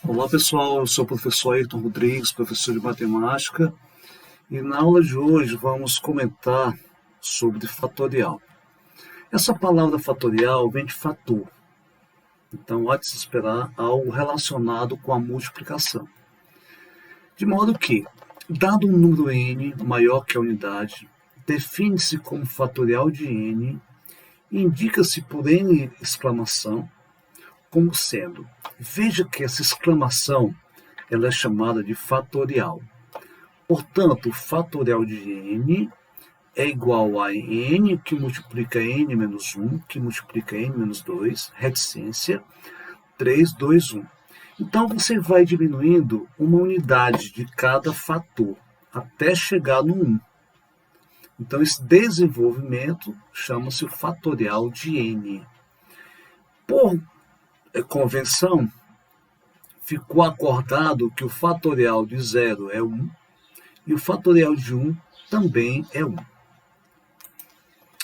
Olá pessoal, eu sou o professor Ayrton Rodrigues, professor de matemática, e na aula de hoje vamos comentar sobre fatorial. Essa palavra fatorial vem de fator, então há de se esperar algo relacionado com a multiplicação. De modo que, dado um número n maior que a unidade, define-se como fatorial de n, indica-se por n exclamação, como sendo. Veja que essa exclamação ela é chamada de fatorial. Portanto, o fatorial de n é igual a n que multiplica n menos 1, que multiplica n menos 2, reticência, 3, 2, 1. Então, você vai diminuindo uma unidade de cada fator até chegar no 1. Então, esse desenvolvimento chama-se o fatorial de n. Por convenção, ficou acordado que o fatorial de 0 é 1 e o fatorial de 1 também é 1.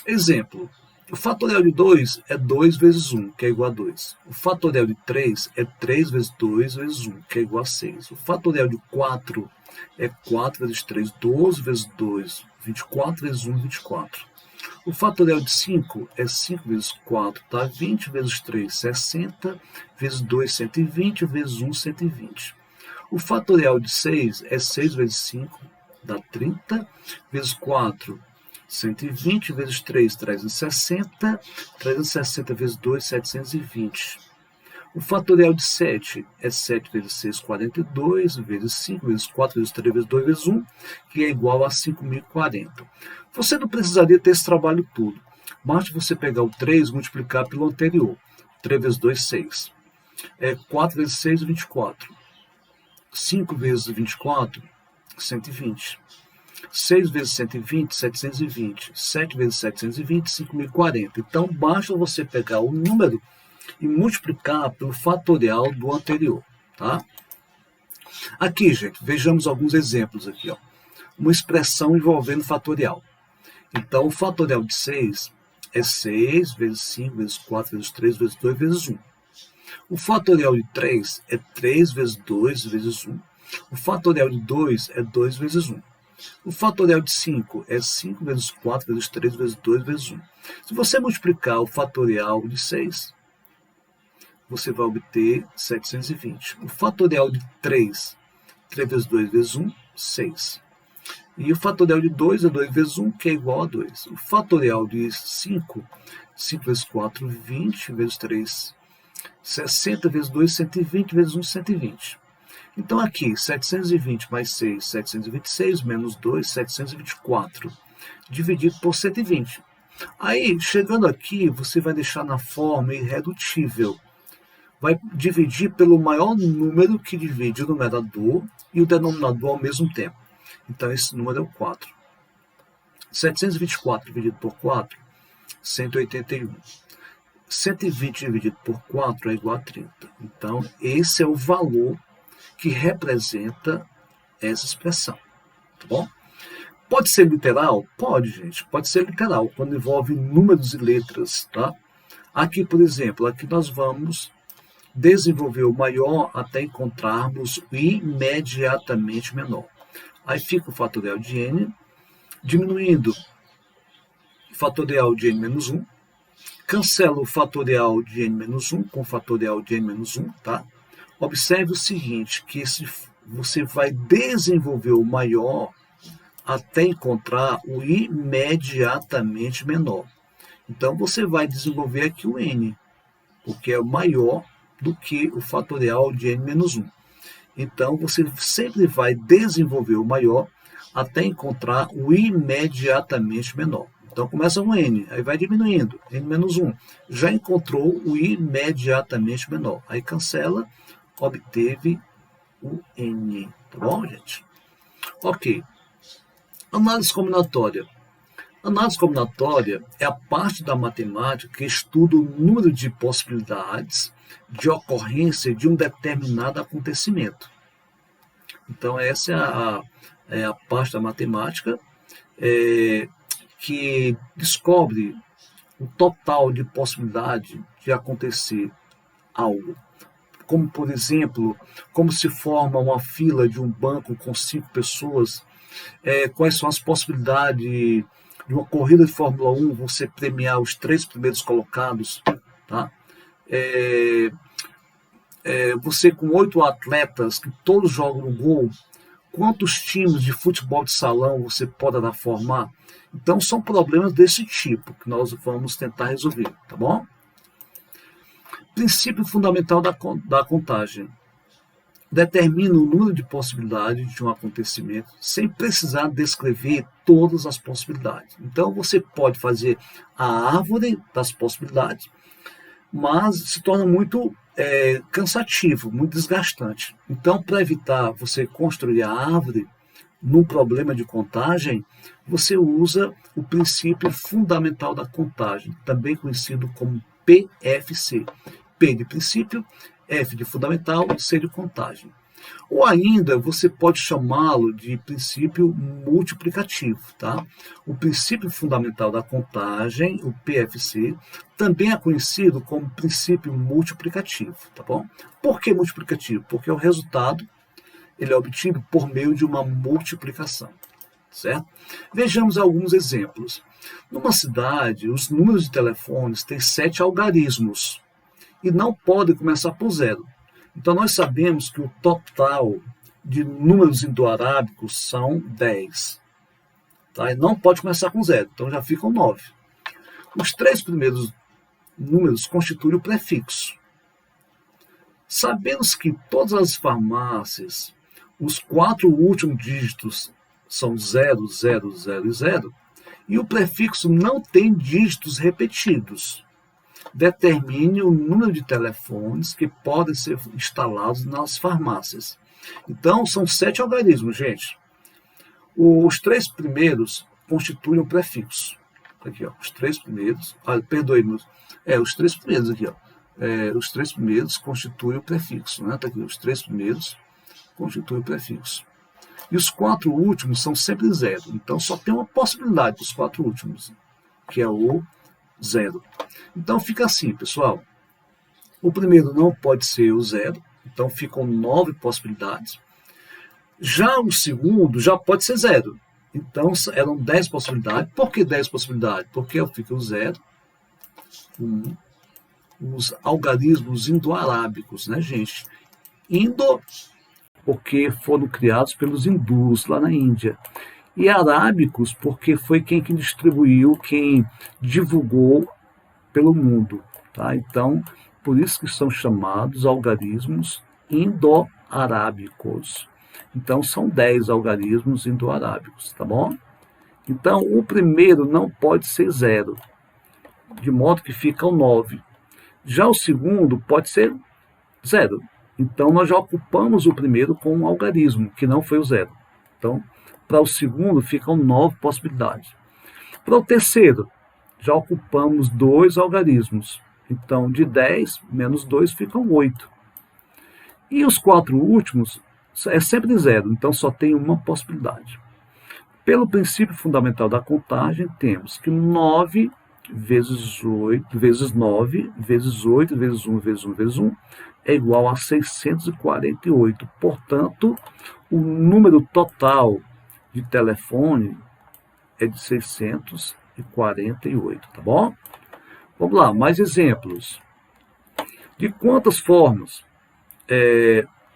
Exemplo, o fatorial de 2 é 2 vezes 1, que é igual a 2. O fatorial de 3 é 3 vezes 2 vezes 1, que é igual a 6. O fatorial de 4 é 4 vezes 3, 12 vezes 2, 24 vezes 1, 24. O fatorial de 5 é 5 vezes 4, tá? 20 vezes 3, 60, vezes 2, 120, vezes 1, 120. O fatorial de 6 é 6 vezes 5, dá 30, vezes 4, 120, vezes 3, 360, 360 vezes 2, 720. O fatorial de 7 é 7 vezes 6, 42, vezes 5, vezes 4, vezes 3, vezes 2, vezes 1, que é igual a 5.040. Você não precisaria ter esse trabalho todo. Basta você pegar o 3 e multiplicar pelo anterior. 3 vezes 2, 6. 4 vezes 6, 24. 5 vezes 24, 120. 6 vezes 120, 720. 7 vezes 720, 5.040. Então, basta você pegar o número e multiplicar pelo fatorial do anterior, tá? Aqui, gente, vejamos alguns exemplos aqui, ó. Uma expressão envolvendo fatorial. Então, o fatorial de 6 é 6 vezes 5, vezes 4, vezes 3, vezes 2, vezes 1. O fatorial de 3 é 3 vezes 2, vezes 1. O fatorial de 2 é 2 vezes 1. O fatorial de 5 é 5 vezes 4, vezes 3, vezes 2, vezes 1. Se você multiplicar o fatorial de 6, você vai obter 720. O fatorial de 3, 3 vezes 2 vezes 1, 6. E o fatorial de 2 é 2 vezes 1, que é igual a 2. O fatorial de 5, 5 vezes 4, 20, vezes 3, 60, vezes 2, 120, vezes 1, 120. Então aqui, 720 mais 6, 726, menos 2, 724, dividido por 120. Aí, chegando aqui, você vai deixar na forma irredutível. Vai dividir pelo maior número que divide o numerador e o denominador ao mesmo tempo. Então, esse número é o 4. 724 dividido por 4, 181. 120 dividido por 4 é igual a 30. Então, esse é o valor que representa essa expressão. Tá bom? Pode ser literal? Pode, gente. Pode ser literal, quando envolve números e letras. Tá? Aqui, por exemplo, aqui nós vamos desenvolver o maior até encontrarmos o imediatamente menor. Aí fica o fatorial de n, diminuindo o fatorial de n menos 1, cancela o fatorial de n menos 1 com o fatorial de n menos 1, tá? Observe o seguinte, que você vai desenvolver o maior até encontrar o imediatamente menor. Então, você vai desenvolver aqui o n, porque é maior do que o fatorial de n menos 1. Então, você sempre vai desenvolver o maior até encontrar o imediatamente menor. Então, começa com n, aí vai diminuindo, n menos 1. Já encontrou o imediatamente menor. Aí cancela, obteve o n. Tá bom, gente? Ok. Análise combinatória. Análise combinatória é a parte da matemática que estuda o número de possibilidades de ocorrência de um determinado acontecimento. Então, essa é a parte da matemática que descobre o total de possibilidade de acontecer algo. como, por exemplo, como se forma uma fila de um banco com 5 pessoas, quais são as possibilidades de uma corrida de Fórmula 1, você premiar os 3 primeiros colocados, tá? Você com 8 atletas que todos jogam no gol, quantos times de futebol de salão você pode formar? Então, são problemas desse tipo que nós vamos tentar resolver, tá bom? Princípio fundamental da contagem. Determina o número de possibilidades de um acontecimento sem precisar descrever todas as possibilidades. Então, você pode fazer a árvore das possibilidades, mas se torna muito cansativo, muito desgastante. Então, para evitar você construir a árvore num problema de contagem, você usa o princípio fundamental da contagem, também conhecido como PFC. P de princípio, F de fundamental, C de contagem. Ou ainda, você pode chamá-lo de princípio multiplicativo, tá? O princípio fundamental da contagem, o PFC, também é conhecido como princípio multiplicativo, tá bom? Por que multiplicativo? Porque o resultado ele é obtido por meio de uma multiplicação, certo? Vejamos alguns exemplos. Numa cidade, os números de telefones têm 7 algarismos e não podem começar por 0. Então, nós sabemos que o total de números indo-arábicos são 10. Tá? E não pode começar com 0, então já ficam 9. Os 3 primeiros números constituem o prefixo. Sabemos que todas as farmácias, os 4 últimos dígitos são 0, 0, 0 e 0, e o prefixo não tem dígitos repetidos. Determine o número de telefones que podem ser instalados nas farmácias. Então, são 7 algarismos, gente. Os 3 primeiros constituem o prefixo. Aqui, ó, os 3 primeiros. Perdoe-me. Os 3 primeiros aqui, ó. Os 3 primeiros constituem o prefixo, né? Tá aqui, os 3 primeiros constituem o prefixo. E os 4 últimos são sempre 0. Então, só tem uma possibilidade dos 4 últimos, que é o 0. Então fica assim, pessoal. O primeiro não pode ser o 0, então ficam 9 possibilidades. Já o segundo já pode ser 0. Então eram 10 possibilidades. Por que 10 possibilidades? Porque fica o 0, 1, os algarismos indo-arábicos, né, gente? Indo, porque foram criados pelos hindus lá na Índia. E arábicos, porque foi quem distribuiu, quem divulgou pelo mundo. Tá? Então, por isso que são chamados algarismos indo-arábicos. Então, são 10 algarismos indo-arábicos, tá bom? Então, o primeiro não pode ser 0, de modo que fica o 9. Já o segundo pode ser 0. Então, nós já ocupamos o primeiro com um algarismo, que não foi o 0. Então, para o segundo, ficam 9 possibilidades. Para o terceiro, já ocupamos 2 algarismos. Então, de 10 menos 2 ficam 8. E os 4 últimos é sempre 0, então só tem uma possibilidade. Pelo princípio fundamental da contagem, temos que 9 vezes 8, vezes 9, vezes 8, vezes 1, vezes 1, vezes 1, é igual a 648. Portanto, o número total de telefone é de 648, tá bom? Vamos lá, mais exemplos. De quantas formas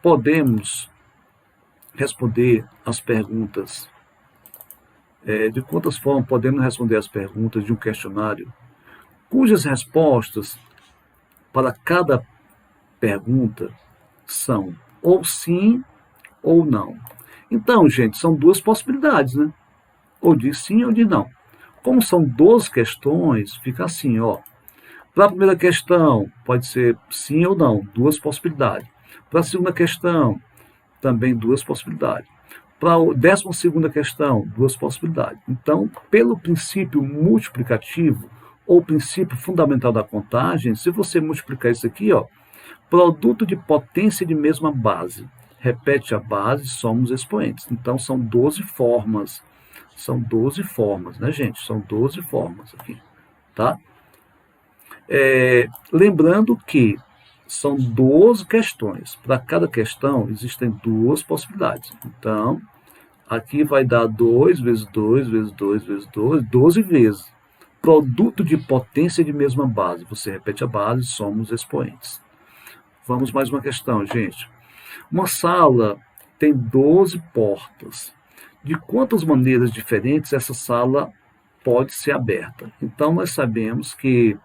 podemos responder as perguntas? De quantas formas podemos responder as perguntas de um questionário, cujas respostas para cada pergunta são ou sim ou não. Então, gente, são 2 possibilidades, né? Ou de sim ou de não. Como são 12 questões, fica assim, ó. Para a primeira questão, pode ser sim ou não, 2 possibilidades. Para a segunda questão, também 2 possibilidades. Para a 12ª questão, 2 possibilidades. Então, pelo princípio multiplicativo, ou princípio fundamental da contagem, se você multiplicar isso aqui, ó, produto de potência de mesma base. Repete a base, somos expoentes. Então, são 12 formas. São 12 formas, né, gente? São 12 formas aqui, tá? Lembrando que são 12 questões. Para cada questão, existem duas possibilidades. Então, aqui vai dar 2 vezes 2 vezes 2 vezes 2, 12 vezes. Produto de potência de mesma base. Você repete a base, soma os expoentes. Vamos mais uma questão, gente. Uma sala tem 12 portas. De quantas maneiras diferentes essa sala pode ser aberta? Então, nós sabemos que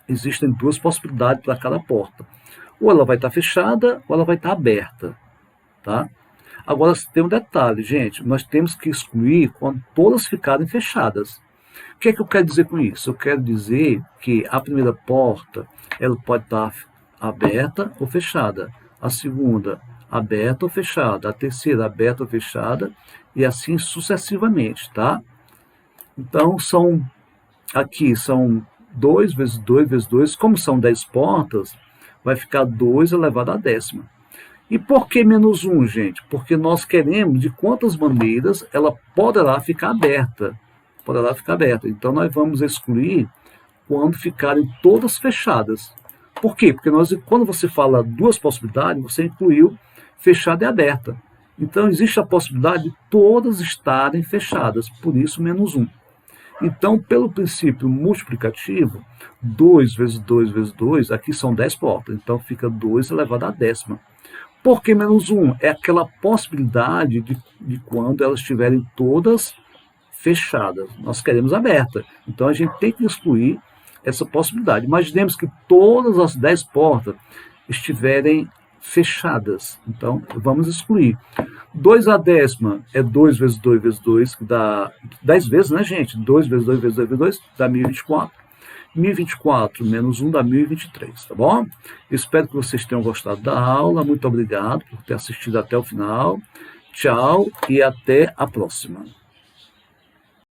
existem duas possibilidades para cada porta. Ou ela vai estar fechada, ou ela vai estar aberta. Tá? Agora, tem um detalhe, gente. Nós temos que excluir quando todas ficarem fechadas. O que é que eu quero dizer com isso? Eu quero dizer que a primeira porta ela pode estar aberta ou fechada. A segunda, aberta ou fechada. A terceira, aberta ou fechada. E assim sucessivamente, tá? Então, aqui são 2 vezes 2 vezes 2, como são 10 portas, vai ficar 2 elevado à décima. E por que menos 1, gente? Porque nós queremos de quantas maneiras ela poderá ficar aberta. Poderá ficar aberta. Então, nós vamos excluir quando ficarem todas fechadas. Por quê? Porque quando você fala duas possibilidades, você incluiu fechada e aberta. Então, existe a possibilidade de todas estarem fechadas, por isso menos 1. Então, pelo princípio multiplicativo, 2 vezes 2 vezes 2, aqui são 10 portas, então fica 2 elevado à décima. Por que menos 1? É aquela possibilidade de quando elas estiverem todas fechadas. Nós queremos aberta, então a gente tem que excluir essa possibilidade. Imaginemos que todas as 10 portas estiverem fechadas, então vamos excluir. 2 à décima é 2 vezes 2 vezes 2, que dá 10 vezes, né, gente? 2 vezes 2 vezes 2 vezes 2 dá 1024. 1024 menos 1 dá 1023, tá bom? Espero que vocês tenham gostado da aula. Muito obrigado por ter assistido até o final. Tchau e até a próxima.